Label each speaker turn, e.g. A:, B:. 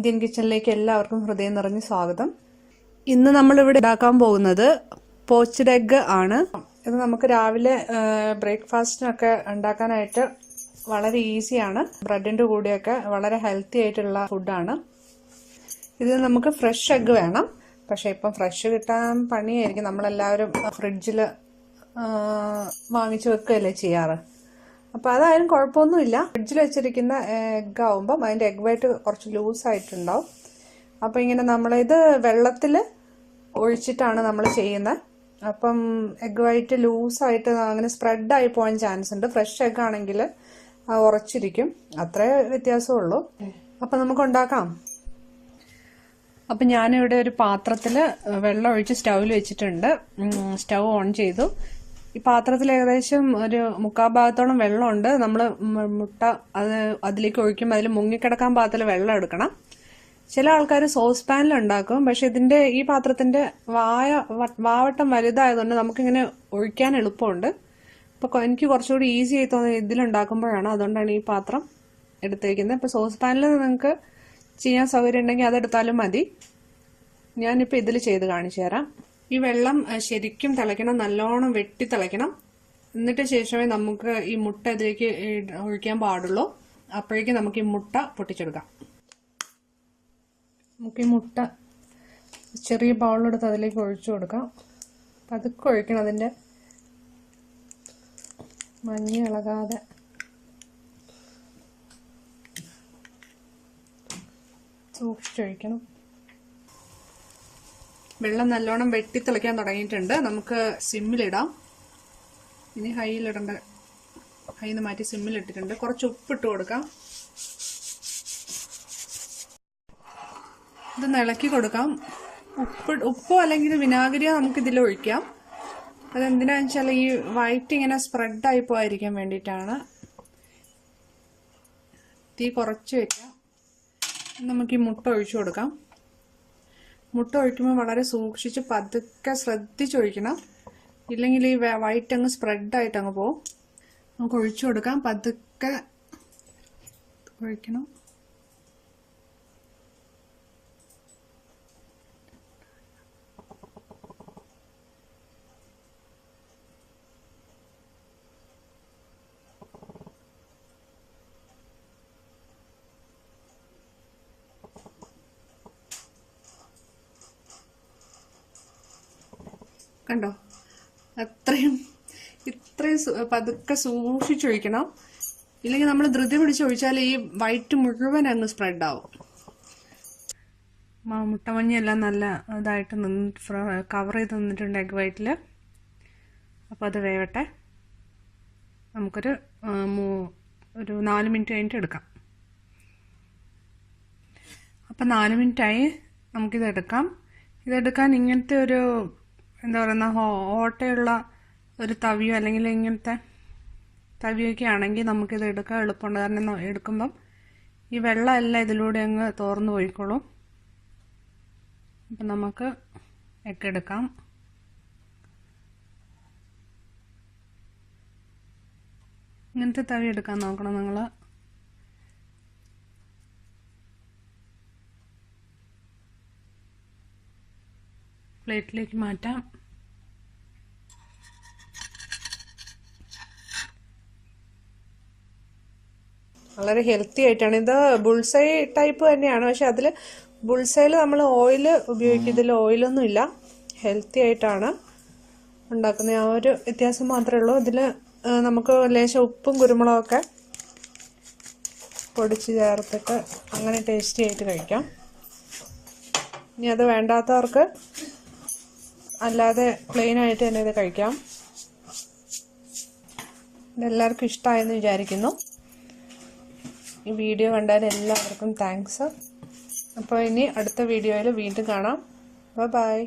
A: Indian കിച്ചണിലേക്ക് എല്ലാവർക്കും ഹൃദയം നിറഞ്ഞ സ്വാഗതം. ഇന്ന് നമ്മളിവിടെ ഉണ്ടാക്കാൻ പോകുന്നത് പോച്ച്ഡ് എഗ് ആണ്. ഇത് നമുക്ക് രാവിലെ ബ്രേക്ക്ഫാസ്റ്റിനൊക്കെ ഉണ്ടാക്കാനായിട്ട് വളരെ ഈസിയാണ്. ബ്രെഡിൻ്റെ കൂടെയൊക്കെ വളരെ ഹെൽത്തി ആയിട്ടുള്ള ഫുഡാണ്. ഇത് നമുക്ക് ഫ്രഷ് എഗ് വേണം. പക്ഷേ ഇപ്പം ഫ്രഷ് കിട്ടാൻ പണിയായിരിക്കും. നമ്മളെല്ലാവരും ഫ്രിഡ്ജിൽ വാങ്ങിച്ചു വെക്കുകയല്ലേ ചെയ്യാറ്. അപ്പോൾ അതായാലും കുഴപ്പമൊന്നുമില്ല. ഫ്രിഡ്ജിൽ വെച്ചിരിക്കുന്ന എഗ് ആവുമ്പം അതിൻ്റെ എഗ് വൈറ്റ് കുറച്ച് ലൂസായിട്ടുണ്ടാവും. അപ്പോൾ ഇങ്ങനെ നമ്മളിത് വെള്ളത്തിൽ ഒഴിച്ചിട്ടാണ് നമ്മൾ ചെയ്യുന്നത്. അപ്പം എഗ് വൈറ്റ് ലൂസായിട്ട് അങ്ങനെ സ്പ്രെഡായി പോകാൻ ചാൻസ് ഉണ്ട്. ഫ്രഷ് എഗ് ആണെങ്കിൽ ഉറച്ചിരിക്കും. അത്രേ വ്യത്യാസമുള്ളൂ. അപ്പം നമുക്ക് ഉണ്ടാക്കാം. അപ്പം ഞാനിവിടെ ഒരു പാത്രത്തിൽ വെള്ളം ഒഴിച്ച് സ്റ്റൗവിൽ വെച്ചിട്ടുണ്ട്. സ്റ്റൗ ഓൺ ചെയ്തു. ഈ പാത്രത്തിൽ ഏകദേശം ഒരു 3/4 ഭാഗത്തോളം വെള്ളമുണ്ട്. നമ്മൾ മുട്ട അതിലേക്ക് ഒഴിക്കുമ്പോൾ അതിൽ മുങ്ങിക്കിടക്കാൻ പാകത്തിൽ വെള്ളം എടുക്കണം. ചില ആൾക്കാർ സോസ് പാനിൽ ഉണ്ടാക്കും. പക്ഷെ ഈ പാത്രത്തിന്റെ വാവട്ടം വലുതായതുകൊണ്ട് നമുക്കിങ്ങനെ ഒഴിക്കാൻ എളുപ്പമുണ്ട്. അപ്പോൾ എനിക്ക് കുറച്ചുകൂടി ഈസി ആയി തോന്നുന്നത് ഇതിലുണ്ടാക്കുമ്പോഴാണ്. അതുകൊണ്ടാണ് ഈ പാത്രം എടുത്തേക്കുന്നത്. ഇപ്പോൾ സോസ് പാനിൽ നിങ്ങൾക്ക് ചെയ്യാൻ സൗകര്യം ഉണ്ടെങ്കിൽ അതെടുത്താലും മതി. ഞാനിപ്പോൾ ഇതിൽ ചെയ്ത് കാണിച്ചു തരാം. ഈ വെള്ളം ശരിക്കും തിളയ്ക്കണം, നല്ലോണം വെട്ടി തിളയ്ക്കണം. എന്നിട്ട് ശേഷമേ നമുക്ക് ഈ മുട്ട ഇതിലേക്ക് ഒഴിക്കാൻ പാടുള്ളൂ. അപ്പോഴേക്കും നമുക്ക് ഈ മുട്ട പൊട്ടിച്ചെടുക്കാം. നമുക്ക് ഈ മുട്ട ചെറിയ ബൗളെടുത്ത് അതിലേക്ക് ഒഴിച്ചു കൊടുക്കാം. പതുക്കെ ഒഴിക്കണം. അതിൻ്റെ മഞ്ഞ ഇളകാതെ സൂക്ഷിച്ചൊഴിക്കണം. വെള്ളം നല്ലോണം വെട്ടി തിളയ്ക്കാൻ തുടങ്ങിയിട്ടുണ്ട്. നമുക്ക് സിമ്മിലിടാം. ഇനി ഹൈയിലിടേണ്ട, ഹൈയിൽ നിന്ന് മാറ്റി സിമ്മിലിട്ടിട്ടുണ്ട്. കുറച്ച് ഉപ്പിട്ട് കൊടുക്കാം. ഇതൊന്ന് ഇളക്കി കൊടുക്കാം. ഉപ്പോ അല്ലെങ്കിൽ വിനാഗിരിയോ നമുക്കിതിൽ ഒഴിക്കാം. അതെന്തിനാന്ന് വെച്ചാൽ ഈ വൈറ്റ് ഇങ്ങനെ സ്പ്രെഡായി പോകാതിരിക്കാൻ വേണ്ടിയിട്ടാണ്. തീ കുറച്ച് വയ്ക്കാം. നമുക്ക് ഈ മുട്ട ഒഴിച്ചു കൊടുക്കാം. മുട്ട ഒഴിക്കുമ്പോൾ വളരെ സൂക്ഷിച്ച് പതുക്കെ ശ്രദ്ധിച്ചൊഴിക്കണം. ഇല്ലെങ്കിൽ ഈ വൈറ്റ് അങ്ങ് സ്പ്രെഡായിട്ട് അങ്ങ് പോകും. നമുക്ക് ഒഴിച്ചു കൊടുക്കാം. പതുക്കെ ഒഴിക്കണം. കണ്ടോ, ഇത്രയും പതുക്കെ സൂക്ഷിച്ചൊഴിക്കണം. ഇല്ലെങ്കിൽ നമ്മൾ ധൃതി പിടിച്ചൊഴിച്ചാൽ ഈ വൈറ്റ് മുഴുവൻ അങ്ങ് സ്പ്രെഡാവും. മുട്ടമഞ്ഞെല്ലാം നല്ല ഇതായിട്ട് കവർ ചെയ്ത് നിന്നിട്ടുണ്ട് എഗ് വൈറ്റിൽ. അപ്പോൾ അത് വേവട്ടെ. നമുക്കൊരു 4 മിനിറ്റ് കഴിഞ്ഞിട്ട് എടുക്കാം. അപ്പം 4 മിനിറ്റായി. നമുക്കിതെടുക്കാം. ഇതെടുക്കാൻ ഇങ്ങനത്തെ ഒരു എന്താ പറയുന്ന ഓട്ടയുള്ള ഒരു തവിയോ അല്ലെങ്കിൽ ഇങ്ങനത്തെ തവിയൊക്കെ ആണെങ്കിൽ നമുക്കിത് എടുക്കാൻ എളുപ്പമുണ്ട്. കാരണം എടുക്കുമ്പം ഈ വെള്ളം എല്ലാം ഇതിലൂടെ അങ്ങ് തോർന്നു പോയിക്കോളും. അപ്പം നമുക്ക് എഗ് എടുക്കാം. ഇങ്ങനത്തെ തവി എടുക്കാൻ നോക്കണം നിങ്ങൾ. പ്ലേറ്റിലേക്ക് മാറ്റാം. വളരെ ഹെൽത്തി ആയിട്ടാണ്. ഇത് ബുൾസൈ ടൈപ്പ് തന്നെയാണ്. പക്ഷെ അതിൽ ബുൾസൈയിൽ നമ്മൾ ഓയിൽ ഉപയോഗിക്കും. ഇതിൽ ഓയിലൊന്നും ഇല്ല. ഹെൽത്തി ആയിട്ടാണ് ഉണ്ടാക്കുന്നത്. ആ ഒരു വ്യത്യാസം മാത്രമേ ഉള്ളൂ. ഇതിൽ നമുക്ക് ലേശം ഉപ്പും കുരുമുളകൊക്കെ പൊടിച്ച് ചേർത്തിട്ട് അങ്ങനെ ടേസ്റ്റി ആയിട്ട് കഴിക്കാം. ഇനി അത് വേണ്ടാത്തവർക്ക് അല്ലാതെ പ്ലെയിൻ ആയിട്ട് തന്നെ ഇത് കഴിക്കാം. ഇതെല്ലാവർക്കും ഇഷ്ടമായെന്ന് വിചാരിക്കുന്നു. ഈ വീഡിയോ കണ്ടാൽ എല്ലാവർക്കും താങ്ക്സ്. അപ്പോൾ ഇനി അടുത്ത വീഡിയോയിൽ വീണ്ടും കാണാം. ബൈ.